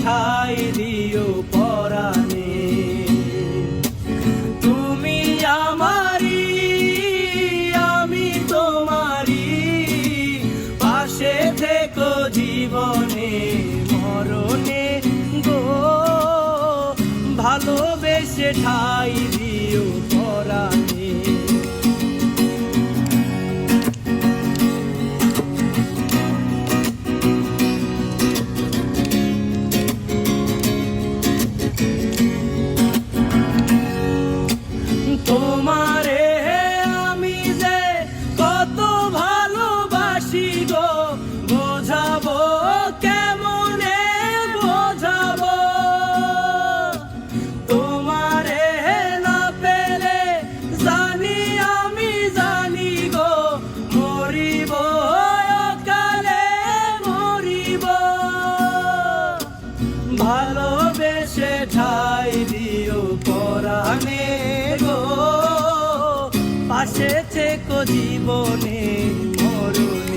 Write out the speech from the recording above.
ঠাই দিও পরাণে। তুমি আমারি, আমি তোমারি, পাশে থেকো জীবনে মরণে গো, ভালোবেসে ঠাই দিও পরাণে। তোমারে আমি যে কত ভালোবাসি গো, বোঝাবো কেমনে বোঝাবো। তোমারে না পেলে জানি আমি জানি গো, মরিব অকালে মরিব। ভালোবেসে ঠাই দিও পরাণে গো, পাশে থেকো জীবনে মরণে।